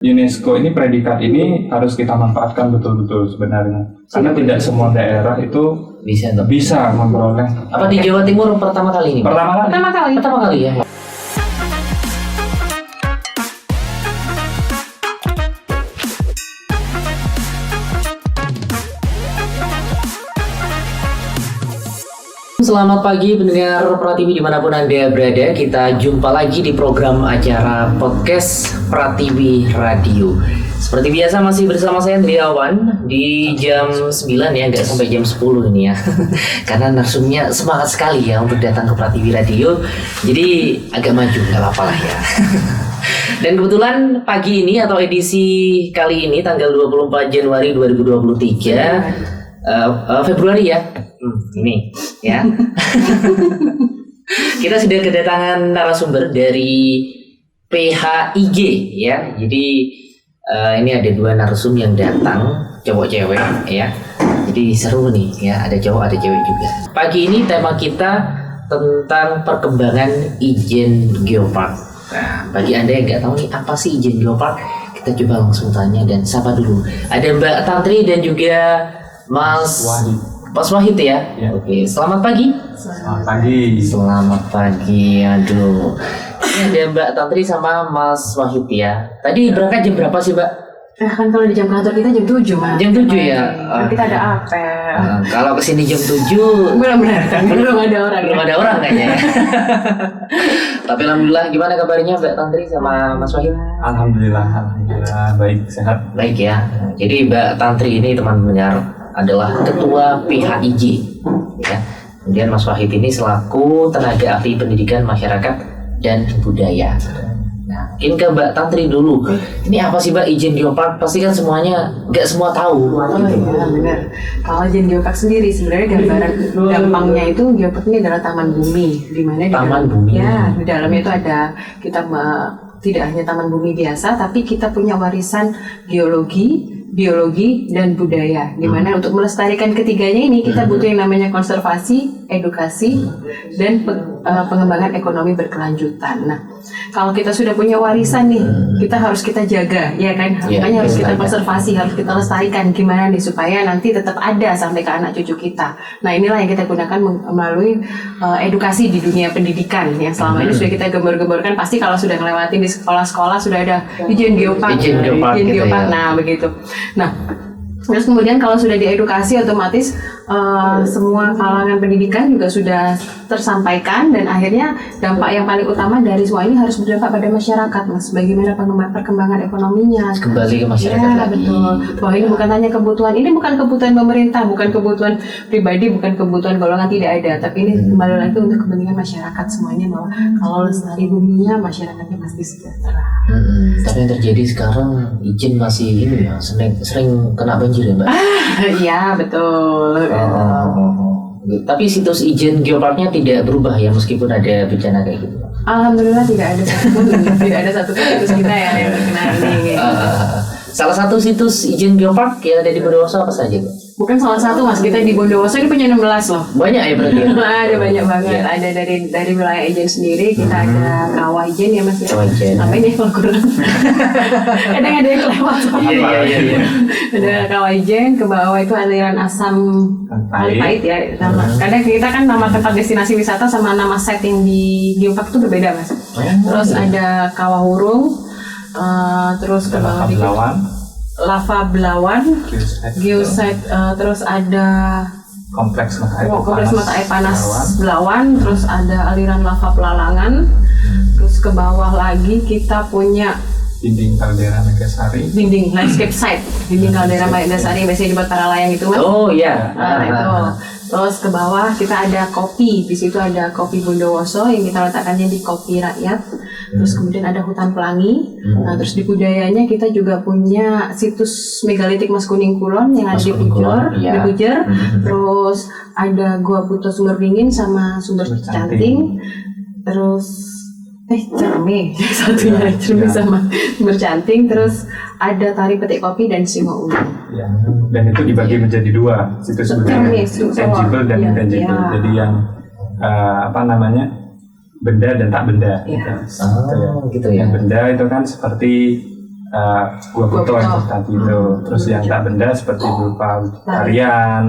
UNESCO ini predikat ini harus kita manfaatkan betul-betul sebenarnya. Karena tidak semua daerah itu bisa memperoleh. Apa di Jawa Timur pertama kali ini? Pertama kali ya. Selamat pagi pendengar Pratiwi dimanapun Anda berada. Kita jumpa lagi di program acara podcast Pratiwi Radio. Seperti biasa masih bersama saya Andriawan di jam 9 ya, nggak sampai jam 10 ini ya. Karena narsumnya semangat sekali ya untuk datang ke Pratiwi Radio. Jadi agak maju, nggak apa-apa lah ya. Dan kebetulan pagi ini atau edisi kali ini tanggal 24 Januari 2023 Februari ya. Ini ya. Kita sudah kedatangan narasumber dari PHIG ya. Jadi ini ada dua narasum yang datang, cowok cewek ya. Jadi seru nih ya, ada cowok ada cewek juga. Pagi ini tema kita tentang perkembangan Ijen Geopark. Nah, bagi Anda yang nggak tahu nih apa sih Ijen Geopark, kita coba langsung tanya dan sapa dulu. Ada Mbak Tantri dan juga Mas Wahid ya? Ya. Oke, selamat pagi. Selamat pagi. Selamat pagi. Aduh. Ini ada Mbak Tantri sama Mas Wahid ya. Tadi berangkat jam berapa sih, Mbak? Kan kalau di jam kantor kita jam 7, Mas. Jam 7 ya. Kita ada apel. Kalau kesini jam 7 belum ada orang. Belum ada orang kayaknya. Tapi alhamdulillah, gimana kabarnya Mbak Tantri sama Mas Wahid? Alhamdulillah baik, sehat. Baik ya. Jadi Mbak Tantri ini teman penyiar adalah ketua PHIG ya. Kemudian Mas Wahid ini selaku tenaga ahli pendidikan masyarakat dan budaya. Nah, mungkin ke Mbak Tantri dulu. Ini apa sih Mbak Ijen Geopark? Pasti kan semuanya nggak semua tahu. Iya benar. Kalau Ijen Geopark sendiri sebenarnya gambaran gampangnya itu Geopark ini adalah taman bumi, di mana bumi. Ya, di dalamnya itu ada tidak hanya taman bumi biasa, tapi kita punya warisan geologi, biologi dan budaya. Dimana untuk melestarikan ketiganya ini kita butuh yang namanya konservasi, edukasi, dan pengembangan ekonomi berkelanjutan. Nah, kalau kita sudah punya warisan nih, kita jaga, ya kan? Makanya harus kita konservasi, harus kita lestarikan. Gimana nih supaya nanti tetap ada sampai ke anak cucu kita. Nah, inilah yang kita gunakan melalui edukasi di dunia pendidikan yang selama ini sudah kita gembor-gemborkan. Pasti kalau sudah ngelewatin di sekolah-sekolah sudah ada Ijen Geopark. Nah, begitu. Nah, terus kemudian kalau sudah diedukasi otomatis semua kalangan pendidikan juga sudah tersampaikan dan akhirnya dampak yang paling utama dari semua ini harus berdampak pada masyarakat, Mas. Bagaimana perkembangan ekonominya? Kembali ke masyarakat ya, lagi. Betul. Bahwa ini bukan hanya kebutuhan, ini bukan kebutuhan pemerintah, bukan kebutuhan pribadi, bukan kebutuhan golongan, tidak ada. Tapi ini kembali lagi untuk kepentingan masyarakat semuanya, bahwa kalau lestari buminya, masyarakatnya pasti sejahtera. Tapi yang terjadi sekarang Ijen masih ini ya, sering kena banjir ya Mbak? Iya betul. Tapi situs Ijen Geoparknya tidak berubah ya meskipun ada bencana kayak gitu. Alhamdulillah tidak ada satupun situs kita ya yang terkena ini. Salah satu situs Ijen Geopark yang ada di Bondowoso apa saja Mbak? Bukan salah satu, Mas, kita di Bondowoso ini punya 16 loh. Banyak ya berarti? Ada banyak banget. Ada dari wilayah Ijen sendiri, kita ada Kawah Ijen ya Mas ya. Kawah Ijen. Apa ini kalau kurang? Kadang ada yang kelewat. Iya. Ada Kawah Ijen, ke bawah itu aliran asam pahit ya. Kadang kita kan nama tempat destinasi wisata sama nama setting di Geopark itu berbeda, Mas. Terus ada Kawah Hurung, terus ke bawah Lava Belawan, Geosite, terus ada kompleks mata air panas Belawan, terus ada aliran lava Pelalangan, terus ke bawah lagi kita punya dinding kaldera Megasari, dinding landscape site, dinding kaldera Megasari biasanya dibuat para layang itu, Mas. Oh iya. Itu. Terus ke bawah kita ada kopi, di situ ada kopi Bondowoso yang kita letakkannya di kopi rakyat. Terus kemudian ada hutan pelangi. Nah, terus di budayanya kita juga punya situs megalitik Mas Kuning Kulon yang ada di Pujer. Terus ada Gua Buto Sumber Dingin sama Sumber Canting. Terus Cerme satunya Cerme sama Sumber Canting. Terus ada Tari Petik Kopi dan Singo Ungu. Ya, dan itu dibagi menjadi dua situs budaya, tangible dan intangible. Jadi yang benda dan tak benda. Ya. Gitu ya. Yang benda itu kan seperti gua foto yang tadi itu. Terus yang tak benda seperti berupa tarian.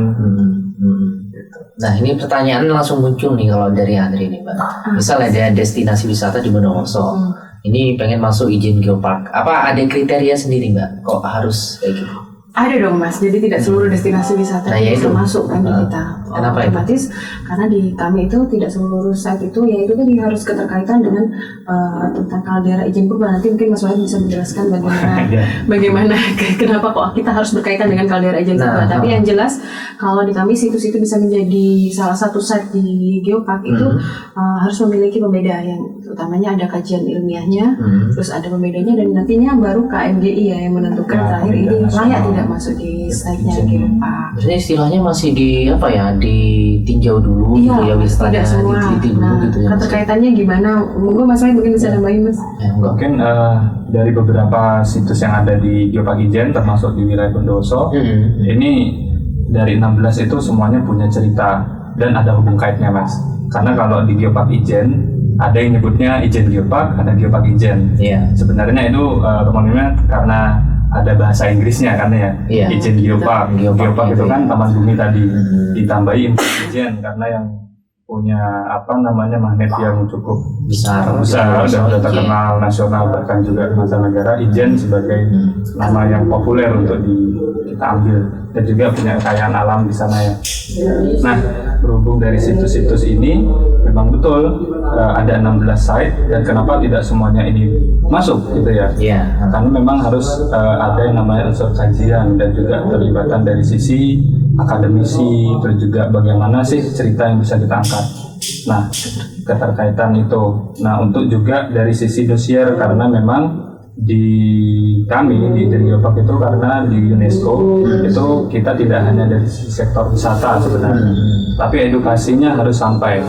Gitu. Nah ini pertanyaan langsung muncul nih kalau dari Andri nih Mbak. Misal ada destinasi wisata di Bondowoso, ini pengen masuk izin geopark, apa ada kriteria sendiri Mbak? Kok harus kayak gitu? Ada dong Mas, jadi tidak seluruh destinasi wisata bisa masuk kan di kita. Kenapa otomatis karena di kami itu tidak seluruh site itu, yaitu kan harus keterkaitan dengan tentang kaldera izin purba. Nanti mungkin Mas Wahid bisa menjelaskan bagaimana kenapa kok kita harus berkaitan dengan kaldera izin purba. Tapi yang jelas kalau di kami situs itu bisa menjadi salah satu site di geopark itu harus memiliki pembeda yang utamanya ada kajian ilmiahnya, terus ada pembedanya, dan nantinya baru KMGI ya yang menentukan terakhir ini layak tidak masuk di site-nya geopark. Maksudnya istilahnya masih di apa ya, ditinjau dulu gitu ya, wisatanya diteliti dulu gitu ya. Keterkaitannya gimana? Monggo Mas Wahid mungkin bisa nambahin Mas. Mungkin dari beberapa situs yang ada di Geopark Ijen termasuk di wilayah Bondowoso, ini dari 16 itu semuanya punya cerita dan ada hubung kaitnya Mas. Karena kalau di Geopark Ijen ada yang nyebutnya Ijen Geopark, ada Geopark Ijen. Sebenarnya itu teman-teman karena ada bahasa Inggrisnya kan ya, Ijen Geopark. Geopark itu kan taman bumi tadi, ditambahi Ijen karena yang punya magnet yang cukup besar dan sudah terkenal nasional bahkan juga mancanegara. Ijen sebagai nama yang populer untuk kita ambil, dan juga punya kekayaan alam di sana ya. Nah, berhubung dari situs-situs ini memang betul ada 16 site, dan kenapa tidak semuanya ini masuk gitu ya? Karena memang harus ada yang namanya unsur kajian dan juga terlibatan dari sisi akademisi, terus juga bagaimana sih cerita yang bisa kita angkat. Nah, keterkaitan itu. Nah, untuk juga dari sisi dosier, karena memang di kami di Geopark itu karena di UNESCO itu kita tidak hanya dari sektor wisata sebenarnya, tapi edukasinya harus sampai.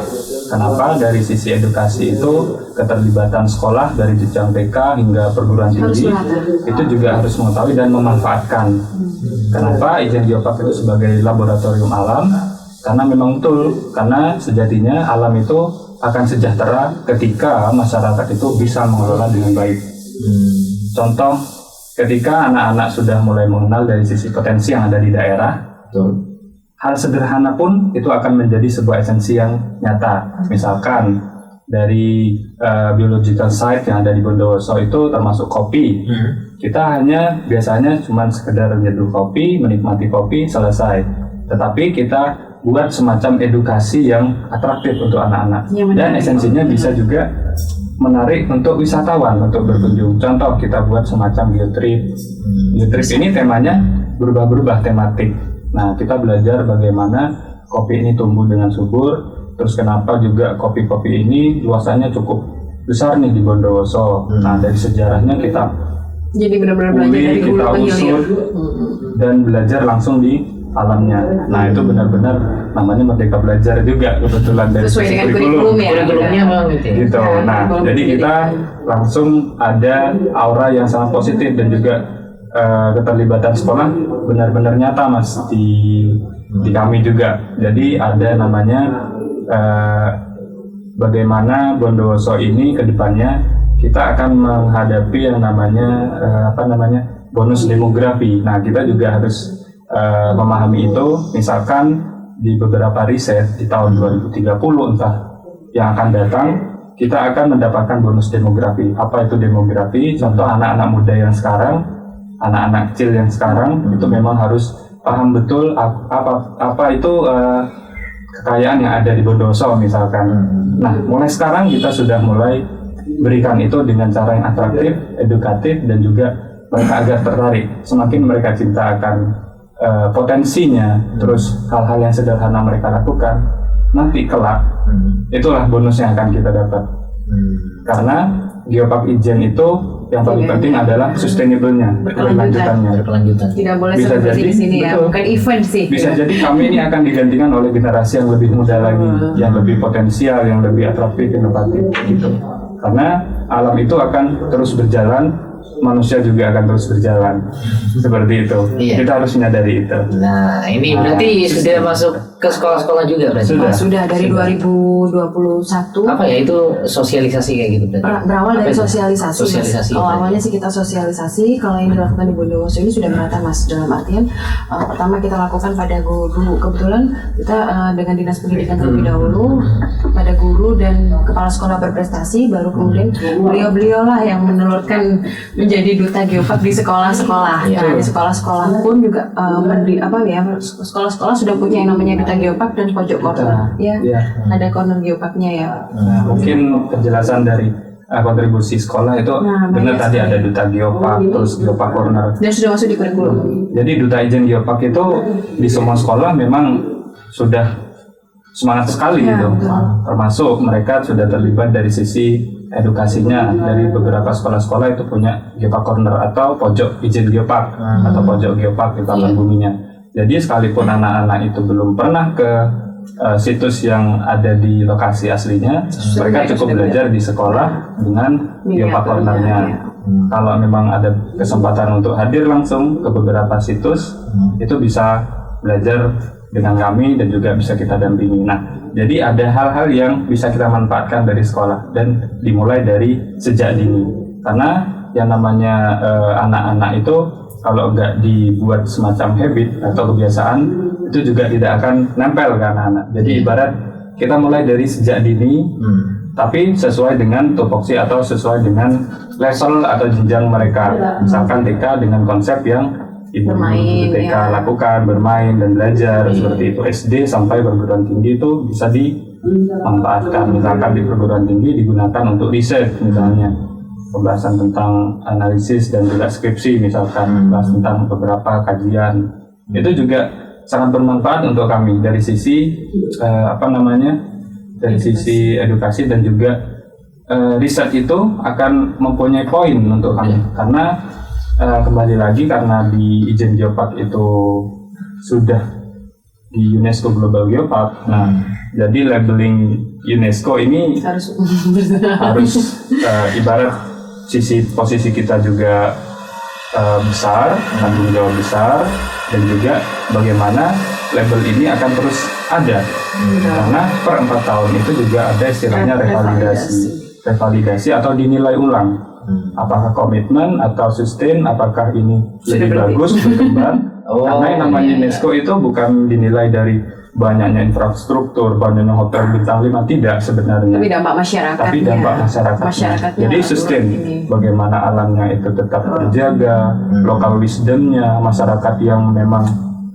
Kenapa? Dari sisi edukasi itu keterlibatan sekolah dari jenjang TK hingga perguruan tinggi itu juga harus mengetahui dan memanfaatkan. Kenapa Ijen Geopark itu sebagai laboratorium alam? Karena memang betul, karena sejatinya alam itu akan sejahtera ketika masyarakat itu bisa mengelola dengan baik. Contoh, ketika anak-anak sudah mulai mengenal dari sisi potensi yang ada di daerah, hal sederhana pun itu akan menjadi sebuah esensi yang nyata. Misalkan dari biological site yang ada di Bondowoso itu termasuk kopi. Kita hanya biasanya cuma sekedar nyeduh kopi, menikmati kopi, selesai. Tetapi kita buat semacam edukasi yang atraktif untuk anak-anak, dan esensinya bisa juga menarik untuk wisatawan untuk berkunjung. Contoh, kita buat semacam geotrip. Geotrip ini temanya berubah-berubah tematik. Nah, kita belajar bagaimana kopi ini tumbuh dengan subur, terus kenapa juga kopi-kopi ini luasannya cukup besar nih di Bondowoso. Nah, dari sejarahnya kita jadi benar-benar belajar dari kita usut dan belajar langsung di alamnya. Nah, itu benar-benar namanya Merdeka Belajar juga kebetulan dari sesuai dengan kurikulumnya gitu. Nah, jadi kita langsung ada aura yang sangat positif, dan juga keterlibatan sekolah benar-benar nyata Mas di kami juga. Jadi ada namanya bagaimana Bondowoso ini ke depannya kita akan menghadapi yang namanya bonus demografi. Nah, kita juga harus memahami itu. Misalkan di beberapa riset di tahun 2030 entah yang akan datang, kita akan mendapatkan bonus demografi. Apa itu demografi? Contoh, anak-anak muda yang sekarang, anak-anak kecil yang sekarang itu memang harus paham betul apa itu kekayaan yang ada di Bondowoso misalkan. Nah, mulai sekarang kita sudah mulai berikan itu dengan cara yang atraktif, edukatif, dan juga mereka agar tertarik. Semakin mereka cinta akan potensinya, terus hal-hal yang sederhana mereka lakukan, nanti kelak itulah bonus yang akan kita dapat. Karena Geopark Ijen itu yang paling penting adalah sustainable-nya, berkelanjutannya. Tidak boleh seperti di sini ya, bukan event sih. Bisa jadi kami ini akan digantikan oleh generasi yang lebih muda lagi, yang lebih potensial, yang lebih atraktif, inovatif gitu. Karena alam itu akan terus berjalan, manusia juga akan terus berjalan seperti itu. Kita harus menyadari itu. Nah, ini berarti sudah masuk ke sekolah-sekolah juga berarti? Sudah dari 2021. Apa ya itu sosialisasi kayak gitu berarti? Berawal dari sosialisasi. Sosialisasi. Awalnya sih kita sosialisasi. Kalau yang dilakukan di Bondowoso ini sudah merata Mas. Dalam artian pertama kita lakukan pada guru. Kebetulan kita dengan dinas pendidikan terlebih dahulu pada guru dan kepala sekolah berprestasi. Baru kemudian beliau lah yang menelurkan menjadi duta Geopark di sekolah-sekolah. Nah, di sekolah-sekolah pun juga sekolah-sekolah sudah punya yang namanya duta Geopark dan pojok corner. Ya. Ada corner Geoparknya ya. Nah, mungkin penjelasan dari kontribusi sekolah itu benar tadi ada duta Geopark, terus Geopark corner. Dan sudah masuk di kurikulum. Jadi duta izin Geopark itu di semua sekolah memang sudah semangat sekali gitu. Termasuk mereka sudah terlibat dari sisi edukasinya. Dari beberapa sekolah-sekolah itu punya Geopark corner atau pojok izin Geopark atau pojok Geopark di taman buminya. Jadi sekalipun anak-anak itu belum pernah ke situs yang ada di lokasi aslinya, mereka cukup belajar di sekolah dengan Geopark cornernya. Kalau memang ada kesempatan untuk hadir langsung ke beberapa situs, itu bisa belajar dengan kami dan juga bisa kita dampingi. Nah, jadi ada hal-hal yang bisa kita manfaatkan dari sekolah dan dimulai dari sejak dini. Karena yang namanya anak-anak itu kalau nggak dibuat semacam habit atau kebiasaan, itu juga tidak akan nempel ke anak-anak. Jadi ibarat kita mulai dari sejak dini, tapi sesuai dengan tupoksi atau sesuai dengan level atau jenjang mereka. Misalkan TK dengan konsep yang ibu TK lakukan, bermain dan belajar seperti itu. SD sampai perguruan tinggi itu bisa dimanfaatkan. Misalkan di perguruan tinggi digunakan untuk riset misalnya. Pembahasan tentang analisis dan juga skripsi misalkan, bahas tentang beberapa kajian. Itu juga sangat bermanfaat untuk kami dari sisi dari sisi edukasi dan juga riset itu akan mempunyai poin untuk kami. Karena kembali lagi karena di izin Geopark itu sudah di UNESCO Global Geopark. Nah, jadi labeling UNESCO ini harus ibarat sisi posisi kita juga besar, tanggung jawab besar, dan juga bagaimana label ini akan terus ada. Karena per 4 tahun itu juga ada istilahnya revalidasi atau dinilai ulang. Apakah komitmen atau sustain, apakah ini lebih bagus berkembang. Karena yang namanya UNESCO itu bukan dinilai dari banyaknya infrastruktur, banyaknya hotel bintang 5, tidak sebenarnya. Tapi dampak masyarakatnya. Tapi dampak masyarakatnya. Jadi sustain, bagaimana alamnya itu tetap terjaga, lokal wisdomnya, masyarakat yang memang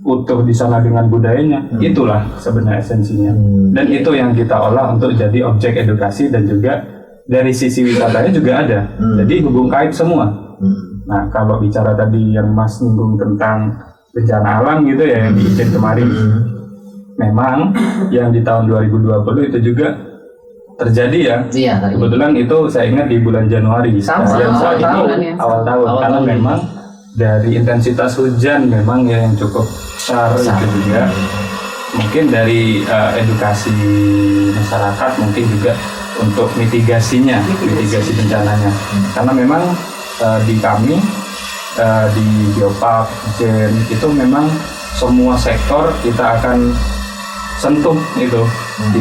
utuh di sana dengan budayanya, itulah sebenarnya esensinya. Dan itu yang kita olah untuk jadi objek edukasi dan juga dari sisi wisatanya juga ada. Jadi hubung kait semua. Nah, kalau bicara tadi yang Mas nyinggung tentang bencana alam gitu ya, yang diizin kemarin. Memang yang di tahun 2020 itu juga terjadi ya. Iya, kebetulan itu saya ingat di bulan Januari. Awal tahun. Karena memang dari intensitas hujan memang yang cukup besar itu juga. Mungkin dari edukasi masyarakat, mungkin juga untuk mitigasi bencananya. Karena memang di kami di Geopark itu memang semua sektor kita akan sentuh itu,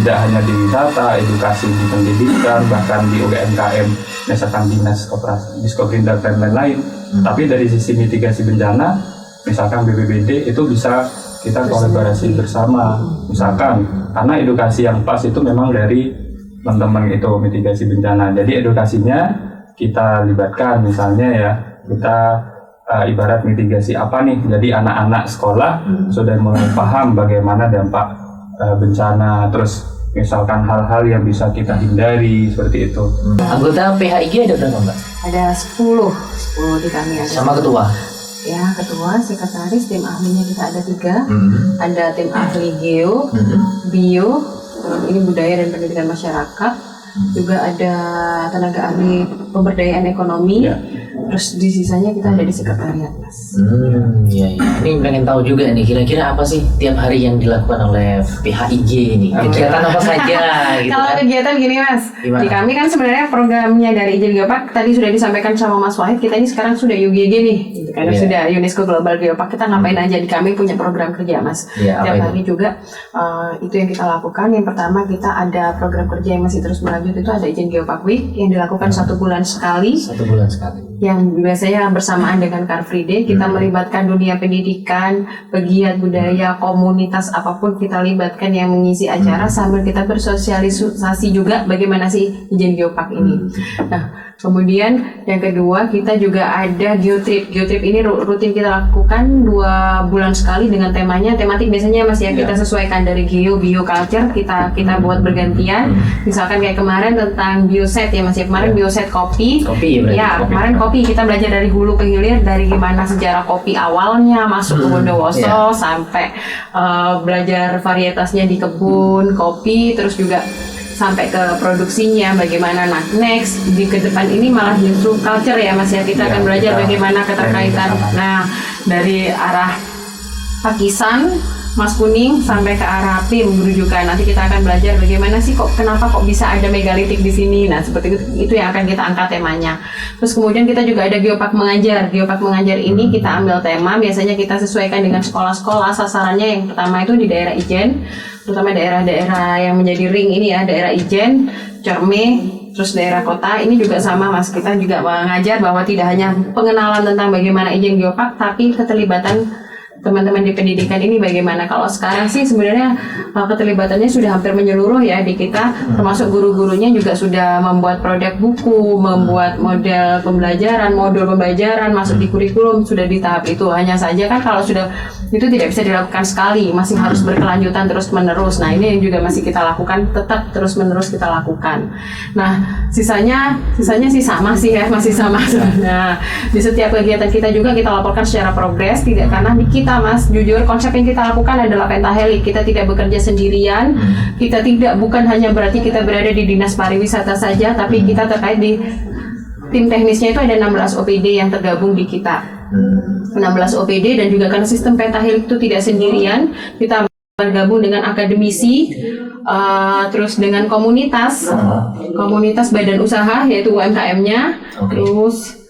tidak hanya di wisata, edukasi di pendidikan, bahkan di UMKM, misalkan dinas koperasi, diskoprindak dan lain-lain. Tapi dari sisi mitigasi bencana, misalkan BPBD itu bisa kita kolaborasi bersama, misalkan karena edukasi yang pas itu memang dari teman-teman itu mitigasi bencana. Jadi edukasinya kita libatkan, misalnya ya kita ibarat mitigasi apa nih, jadi anak-anak sekolah sudah mulai paham bagaimana dampak bencana, terus misalkan hal-hal yang bisa kita hindari seperti itu. Anggota PHIG ada berapa Mbak? Ada 10 di kami ada. Sama ketua? Ya, ketua, sekretaris, tim ahlinya kita ada 3. Ada tim ahli geo, bio, ini budaya dan pendidikan masyarakat. Juga ada tenaga ahli pemberdayaan ekonomi. Terus di sisanya kita ada di sekretariat, Mas. Iya. Ini pengen tahu juga nih, kira-kira apa sih tiap hari yang dilakukan oleh PHIJ ini? Kegiatan apa saja? Gitu Kalau kan? kegiatan gini, Mas, Gimana? di kami kan sebenarnya programnya dari Ijen Geopark tadi sudah disampaikan sama Mas Wahid. Kita ini sekarang sudah UGG nih, gitu. Karena Iya. sudah UNESCO Global Geopark. Kita ngapain aja di kami punya program kerja, Mas. Iya, apa Tiap itu? hari juga itu yang kita lakukan. Yang pertama kita ada program kerja yang masih terus berlanjut, itu ada Ijen Geopark Week yang dilakukan 1 bulan sekali. 1 bulan sekali. Yang biasanya bersamaan dengan Car Free Day, kita melibatkan dunia pendidikan, pegiat budaya, komunitas apapun kita libatkan yang mengisi acara sambil kita bersosialisasi juga bagaimana sih Ijen Geopark ini. Nah, kemudian yang kedua kita juga ada geotrip. Geotrip ini rutin kita lakukan 2 bulan sekali dengan tematik biasanya Mas ya, kita sesuaikan dari bio culture, kita buat bergantian. Misalkan kayak kemarin tentang bioset ya Mas ya, kemarin bioset kopi. Kopi ya berarti? Ya, kemarin kopi kita belajar dari hulu ke hilir, dari gimana sejarah kopi awalnya masuk ke Bondowoso sampai belajar varietasnya di kebun kopi, terus juga sampai ke produksinya bagaimana. Nah, next di ke depan ini malah justru culture ya Mas ya, kita akan belajar bagaimana keterkaitan. Nah, dari arah Pakisan, Mas Kuning sampai ke arah PIM Gerujukan. Nanti kita akan belajar bagaimana sih kenapa kok bisa ada megalitik di sini. Nah, seperti itu yang akan kita angkat temanya. Terus kemudian kita juga ada Geopark Mengajar. Geopark Mengajar ini kita ambil tema, biasanya kita sesuaikan dengan sekolah-sekolah. Sasarannya yang pertama itu di daerah Ijen, terutama daerah-daerah yang menjadi ring ini ya, daerah Ijen, Cerme, terus daerah kota. Ini juga sama Mas, kita juga mengajar bahwa tidak hanya pengenalan tentang bagaimana Ijen Geopark, tapi keterlibatan teman-teman di pendidikan ini bagaimana. Kalau sekarang sih sebenarnya keterlibatannya sudah hampir menyeluruh ya di kita, termasuk guru-gurunya juga sudah membuat produk buku, membuat model pembelajaran, modul pembelajaran masuk di kurikulum, sudah di tahap itu. Hanya saja kan kalau sudah itu tidak bisa dilakukan sekali, masih harus berkelanjutan terus-menerus. Nah, ini yang juga masih kita lakukan, tetap terus-menerus kita lakukan. Nah, sisanya sih sama sih ya, masih sama. Nah, di setiap kegiatan kita juga kita laporkan secara progres, tidak karena di kita Mas, jujur konsep yang kita lakukan adalah pentahelik. Kita tidak bekerja sendirian. Kita bukan hanya berarti kita berada di dinas pariwisata saja, tapi kita terkait di tim teknisnya itu ada 16 OPD yang tergabung di kita. 16 OPD, dan juga karena sistem pentahelik itu tidak sendirian, kita bergabung dengan akademisi, terus dengan komunitas badan usaha yaitu UMKM-nya, terus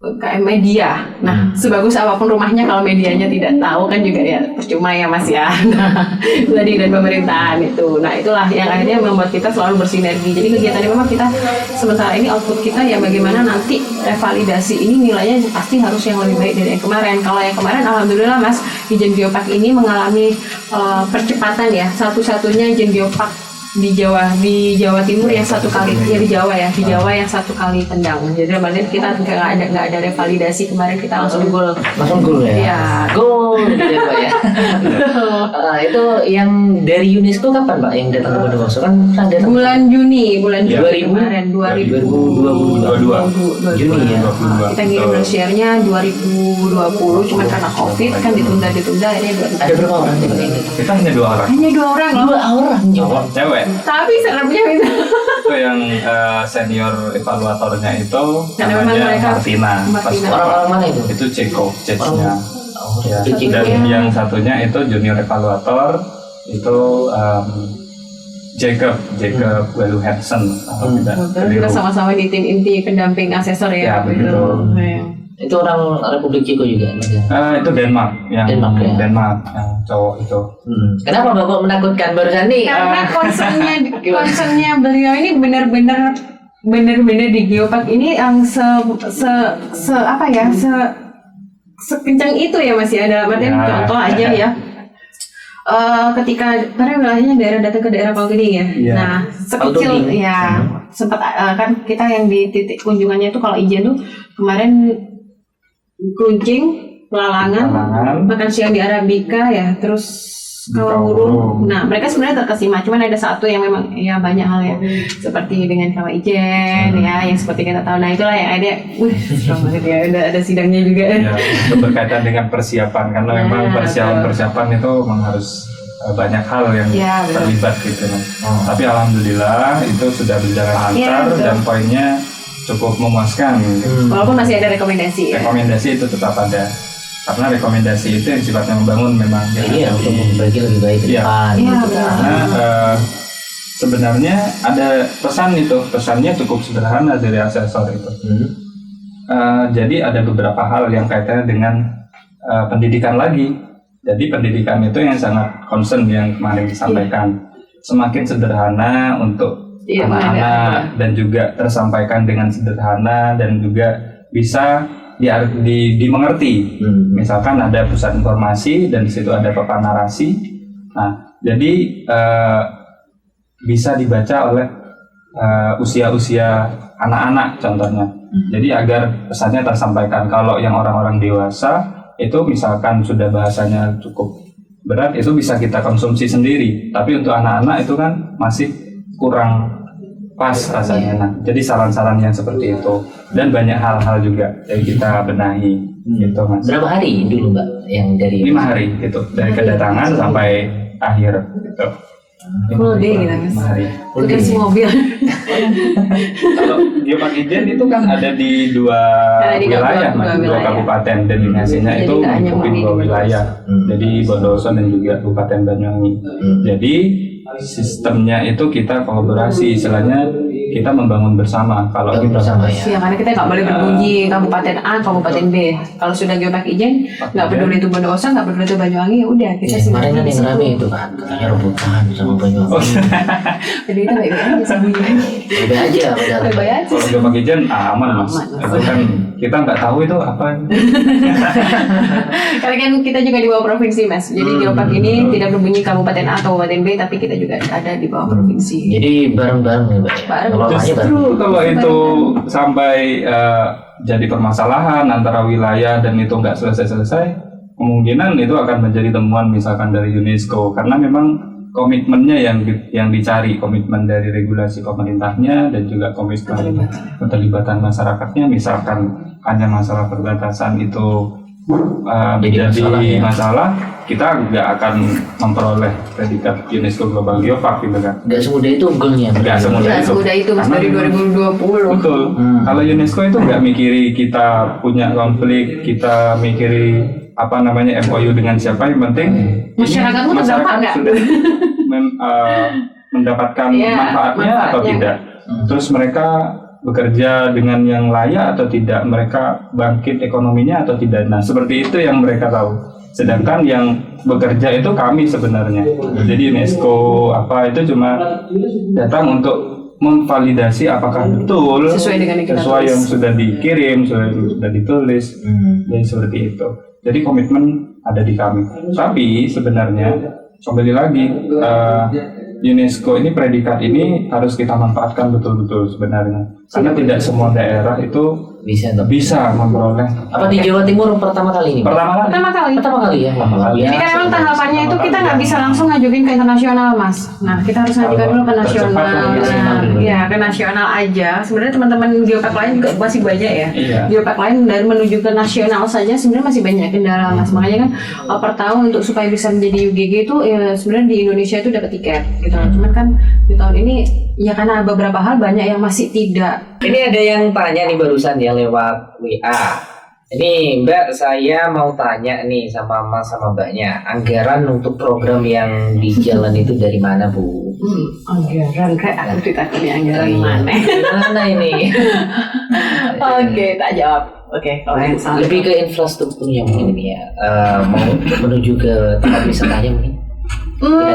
UMKM media. Nah, sebagus apapun rumahnya kalau medianya tidak tahu kan juga ya percuma ya Mas ya. Nah, tadi dan pemerintahan itu. Nah, itulah yang akhirnya membuat kita selalu bersinergi. Jadi kegiatannya memang kita sementara ini output kita ya bagaimana nanti revalidasi ini nilainya pasti harus yang lebih baik dari yang kemarin. Kalau yang kemarin alhamdulillah Mas, Ijen Geopark ini mengalami percepatan ya. Satu-satunya Ijen Geopark di Jawa Timur yang 1 kali ya, di Jawa yang 1 kali tendang. Jadi kemarin kita nggak ada revalidasi, kemarin kita langsung gol ya. Iya. Gol gitu ya Pak ya. Itu yang dari UNESCO kapan Pak yang datang ke Bondowoso? Kan datang bulan Juni 2000 kemarin 2022 Juni ya. Kita ngirim brosiernya 2020, cuman karena COVID kan ditunda akhirnya Ada berapa orang yang ikut? Kita hanya 2 orang. hanya 2 orang loh. 2 orang Cowok, cewek. Tapi seremnya itu. Itu yang senior evaluatornya itu Karena memang namanya mereka Martina. Martina. Orang-orang mana itu? Itu Ceko, Ceko-nya. Ya. Ceko. Dan yang satunya itu junior evaluator itu Jacob Welu Hansen. Kita sama-sama di tim inti pendamping asesor ya. Ya, begitu. Itu orang Republik Ceko juga Mas ya? Itu Denmark yang cowok itu. Kenapa Bapak menakutkan barusan nih? Karena concernnya beliau ini benar-benar di Geopark ini yang sekencang itu ya Mas ya, dalam artian contoh aja ya. Ketika karena wilayahnya daerah datang ke daerah Palgeding ya. Yeah. Nah, sekecil ya sempat kan kita yang di titik kunjungannya itu kalau Ijen tuh kemarin Kluncing, Pelalangan, makan siang di Arabica ya, terus Kawahurung. Nah, mereka sebenarnya terkesima, cuman ada satu yang memang ya banyak hal ya, seperti dengan Kawah Ijen ya, yang seperti kita tahu. Nah, itulah yang ada, serem banget ya, ada sidangnya juga. Ya, itu berkaitan dengan persiapan, karena memang persiapan itu memang harus banyak hal yang terlibat gitu. Tapi alhamdulillah itu sudah berjalan lancar dan poinnya cukup memuaskan. Walaupun masih ada rekomendasi ya. Rekomendasi itu tetap ada, karena rekomendasi itu yang sifatnya membangun memang. Iya, untuk memperbaiki lebih baik ke Iya. depan. Iya, gitu benar. kan. Karena sebenarnya ada pesannya cukup sederhana dari asesor itu. Jadi ada beberapa hal yang kaitannya dengan pendidikan lagi. Jadi pendidikan itu yang sangat concern yang kemarin disampaikan. Semakin sederhana untuk Iya, anak-anak dan juga tersampaikan dengan sederhana dan juga bisa dimengerti. Misalkan ada pusat informasi dan di situ ada papan narasi. Nah, jadi bisa dibaca oleh usia-usia anak-anak contohnya. Jadi agar pesannya tersampaikan. Kalau yang orang-orang dewasa itu misalkan sudah bahasanya cukup berat, itu bisa kita konsumsi sendiri. Tapi untuk anak-anak itu kan masih kurang pas rasanya. Nah, jadi saran-saran yang seperti itu dan banyak hal-hal juga yang kita benahi gitu Mas. Berapa hari dulu Mbak yang dari 5 hari gitu dari kedatangan sampai akhir gitu. Full day gitu Mas. 5 hari. Udah kasih mobil. Kalau Geopark Ijen itu kan ada di dua Ada di wilayah, dua Mas, dua wilayah. kabupaten. Destinasinya Jadi itu nggak hanya mungkin di dua Bondowoso. wilayah. Jadi Bondowoso dan juga Kabupaten Banyuwangi. Jadi sistemnya itu kita kolaborasi, istilahnya kita membangun bersama. Kalau kita bersama ya. Ya karena kita nggak boleh berbunyi kabupaten A, kabupaten B. Kalau sudah Geopark Ijen, nggak peduli itu Bondowoso, nggak peduli itu Banyuwangi, ya udah kita Ya, kemarin kan di yang situ. rame itu kan katanya rebutan sama Banyuwangi. Jadi kita baik-baik aja sembunyi. Lebih aja padahal. Baik-baik aja. kalau Geopark Ijen aman Mas. Aman, Mas. Itu kan kita nggak tahu itu apa. Karena kan kita juga di bawah provinsi Mas. Jadi Geopark ini tidak berbunyi kabupaten A, kabupaten B, tapi kita juga ada di bawah provinsi. Jadi bareng-bareng nih Mbak. Bareng. Ngelolanya Justru bareng. kalau itu sampai jadi permasalahan antara wilayah dan itu nggak selesai-selesai, kemungkinan itu akan menjadi temuan misalkan dari UNESCO, karena memang komitmennya yang dicari, komitmen dari regulasi pemerintahnya dan juga komitmen keterlibatan masyarakatnya. Misalkan hanya masalah perbatasan itu menjadi masalah, kita nggak akan memperoleh predikat UNESCO Global Geopark gitu kan. Nggak semudah itu goalnya. Nggak semudah Nggak semudah itu Mas, Karena dari 2020. Betul. Kalau UNESCO itu nggak mikiri kita punya konflik, kita mikiri apa namanya MOU dengan siapa, yang penting Masyarakatmu terdampak nggak? sudah mendapatkan Iya, manfaatnya atau manfaatnya. tidak. Terus mereka bekerja dengan yang layak atau tidak, mereka bangkit ekonominya atau tidak. Nah, seperti itu yang mereka tahu. Sedangkan yang bekerja itu kami sebenarnya. Jadi UNESCO apa itu cuma datang untuk memvalidasi apakah betul Sesuai dengan yang kita sesuai tulis. yang sudah dikirim, sesuai yang sudah ditulis. Jadi seperti itu. Jadi komitmen ada di kami. Tapi sebenarnya kembali lagi UNESCO ini, predikat ini harus kita manfaatkan betul-betul sebenarnya. Karena tidak semua daerah itu bisa memperoleh. Apa di Jawa Timur pertama kali ini? Mbak? Pertama kali Pertama kali ya. Jadi kan memang tahapannya itu kita nggak bisa langsung ngajuin ke internasional Mas. Nah kita harus ngajukan dulu ke nasional. nasional dulu. Ya ke nasional aja. Sebenarnya teman-teman Geopark lain juga masih banyak ya. Iya. Geopark lain dari menuju ke nasional saja sebenarnya masih banyak kendala Mas. Makanya kan per tahun untuk supaya bisa menjadi UGG itu sebenarnya di Indonesia itu dapat tiket gitu. Cuman kan di tahun ini ya karena beberapa hal banyak yang masih tidak. Ini ada yang tanya nih barusan ya lewat WA. Ini Mbak, saya mau tanya nih sama Mas sama Mbaknya, anggaran untuk program yang di jalan itu dari mana Bu? Anggaran kayak aku ditakutnya anggaran mana? Mana ini? Oke, tak jawab. Oke, kalau yang salah. Lebih ke infrastrukturnya mungkin ini ya. Mau menuju ke tempat wisatanya mungkin.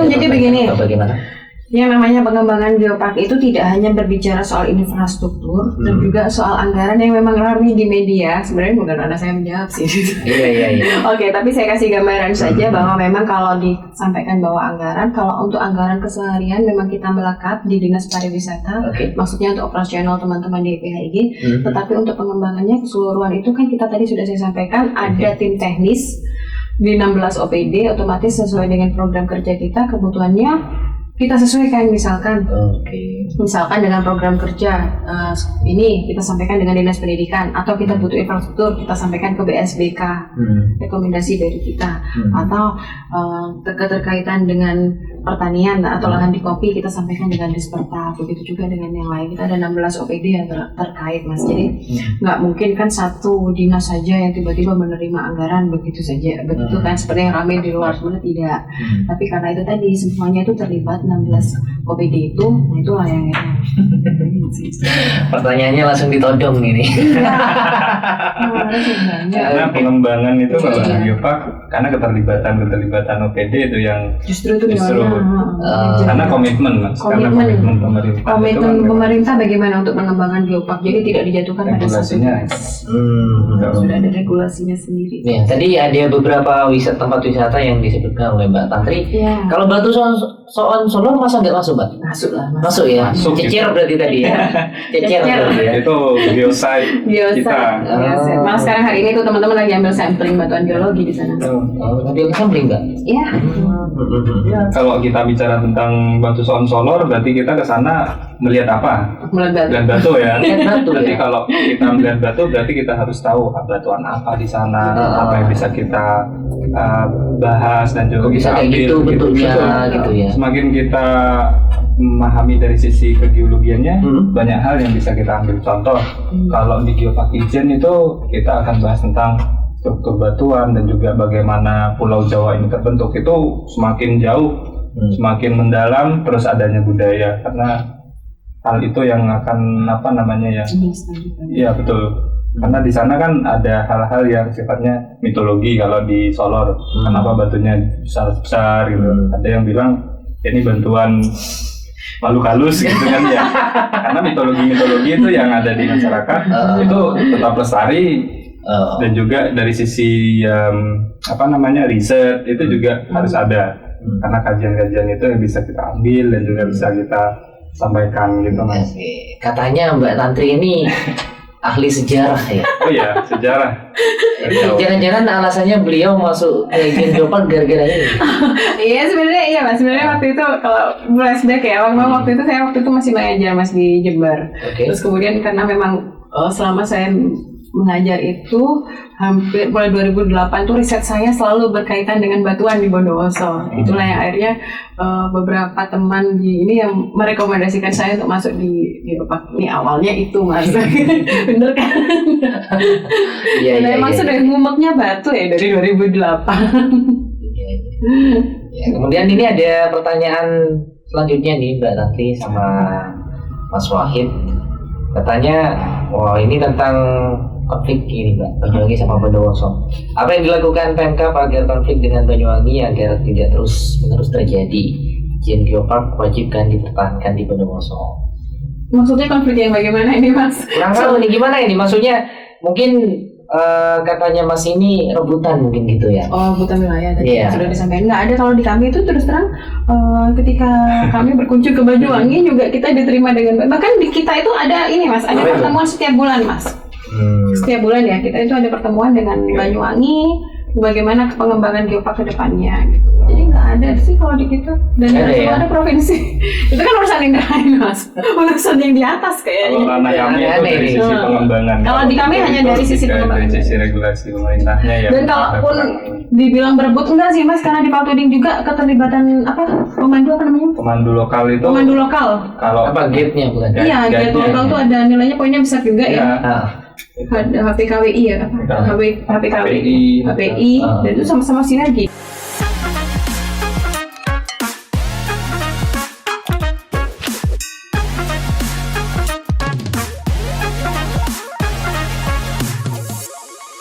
Jadi begini. Bagaimana? Yang namanya pengembangan geopark itu tidak hanya berbicara soal infrastruktur dan juga soal anggaran yang memang ramai di media. Sebenarnya bukan karena saya menjawab sih. Iya. Oke, tapi saya kasih gambaran saja bahwa memang kalau disampaikan bahwa anggaran, kalau untuk anggaran keseharian memang kita melekat di Dinas Pariwisata, maksudnya untuk operasional teman-teman di PHIG. Tetapi untuk pengembangannya keseluruhan itu kan kita tadi sudah saya sampaikan ada tim teknis di 16 OPD, otomatis sesuai dengan program kerja kita kebutuhannya kita sesuaikan. Misalkan dengan program kerja ini kita sampaikan dengan dinas pendidikan, atau kita butuh infrastruktur kita sampaikan ke BSBK, rekomendasi dari kita, atau keterkaitan dengan pertanian atau lahan di kopi kita sampaikan dengan Disperta. Begitu juga dengan yang lain, kita ada 16 OPD yang terkait, Mas. Jadi nggak mungkin kan satu dinas saja yang tiba-tiba menerima anggaran begitu saja, begitu kan seperti yang ramai di luar, sebenarnya tidak. Tapi karena itu tadi semuanya itu terlibat 16 OPD itu, nah itulah yang Pertanyaannya langsung ditodong ini. Karena pengembangan itu kalau di Geopark, karena keterlibatan OPD itu yang justru karena komitmen, Mas. Karena komitmen pemerintah. Komitmen pemerintah bagaimana untuk mengembangkan Geopark, jadi tidak dijatuhkan pada satu dinas. Sudah ada regulasinya sendiri. Ya, tadi ada beberapa tempat wisata yang disebutkan oleh Mbak Tantri. Ya. Kalau Batu Soon Solo masa nggak masuk, Mbak? Masuk lah. Masuk ya. Cecer berarti tadi ya. Cecer berarti ya. Itu geosite kita. Malah sekarang hari ini tuh teman-teman lagi ambil sampling batuan geologi di sana. Ambil sampling nggak? Iya. Kalau kita bicara tentang Batu Soon Solo, berarti kita ke sana melihat apa? Melihat batu ya. Jadi kalau kita melihat batu, berarti kita harus tahu batuan apa di sana, apa yang bisa kita bahas dan juga bisa kayak gitu bentuknya gitu ya. Semakin kita memahami dari sisi kegeologiannya, banyak hal yang bisa kita ambil contoh. Kalau di Geopark Ijen itu kita akan bahas tentang struktur batuan dan juga bagaimana Pulau Jawa ini terbentuk. Itu semakin jauh, semakin mendalam, terus adanya budaya, karena hal itu yang akan Iya betul. Karena di sana kan ada hal-hal yang sifatnya mitologi. Kalau di Solor, kenapa batunya besar-besar gitu. Ada yang bilang ini bantuan makhluk halus gitu kan ya. Karena mitologi itu yang ada di masyarakat itu tetap lestari. Dan juga dari sisi riset itu juga harus ada. Karena kajian-kajian itu yang bisa kita ambil dan juga bisa kita sampaikan gitu, Mas. Katanya Mbak Tantri ini ahli sejarah ya. Oh iya, sejarah. Jangan-jangan alasannya beliau masuk Ijen Geopark gara-gara ini. Iya sebenarnya iya Mas. Sebenarnya waktu itu kalau flashback ya, waktu itu masih mengajar Mas di Jember. Terus kemudian karena memang selama saya mengajar itu hampir mulai 2008 tuh riset saya selalu berkaitan dengan batuan di Bondowoso. Itulah yang akhirnya beberapa teman di ini yang merekomendasikan saya untuk masuk di Geopark. Ini awalnya itu, Mas. Bener kan? Iya. Emang sudah ngumeknya batu ya dari 2008. Ya, kemudian ini ada pertanyaan selanjutnya nih Mbak Tantri sama Mas Wahid. Katanya, ini tentang konflik ini Mbak, Banyuwangi sama Bondowoso. Apa yang dilakukan Pemkab agar konflik dengan Banyuwangi agar tidak terus-menerus terjadi? Ijen Geopark wajibkan dipertahankan di Bondowoso. Maksudnya konflik yang bagaimana ini Mas? Kurang tahu nih gimana ini, maksudnya mungkin katanya Mas ini rebutan mungkin gitu ya? Oh, rebutan wilayah tadi sudah disampaikan. Nggak ada, kalau di kami itu terus terang ketika kami berkunjung ke Banyuwangi juga kita diterima dengan, bahkan di kita itu ada ini Mas, ada pertemuan setiap bulan Mas. Setiap bulan ya, kita itu ada pertemuan dengan Banyuwangi, bagaimana pengembangan Geopark ke depannya gitu. Jadi nggak ada sih kalau di kita, dan ada provinsi. Itu kan urusan yang lain Mas, urusan yang di atas kayaknya. Kalau ranah kami itu dari sisi pengembangan. Kalau di kami hanya dari sisi pengembangan. Dari sisi regulasi pemerintahnya ya. Dan kalaupun dibilang berebut enggak sih Mas, karena di Paltuding juga keterlibatan pemandu Pemandu lokal itu. Pemandu lokal. Kalau gate-nya bukan? Iya, gate lokal tuh ada nilainya, poinnya besar juga ya. HPKWI ya, HPKWI, dan itu sama-sama sinergi.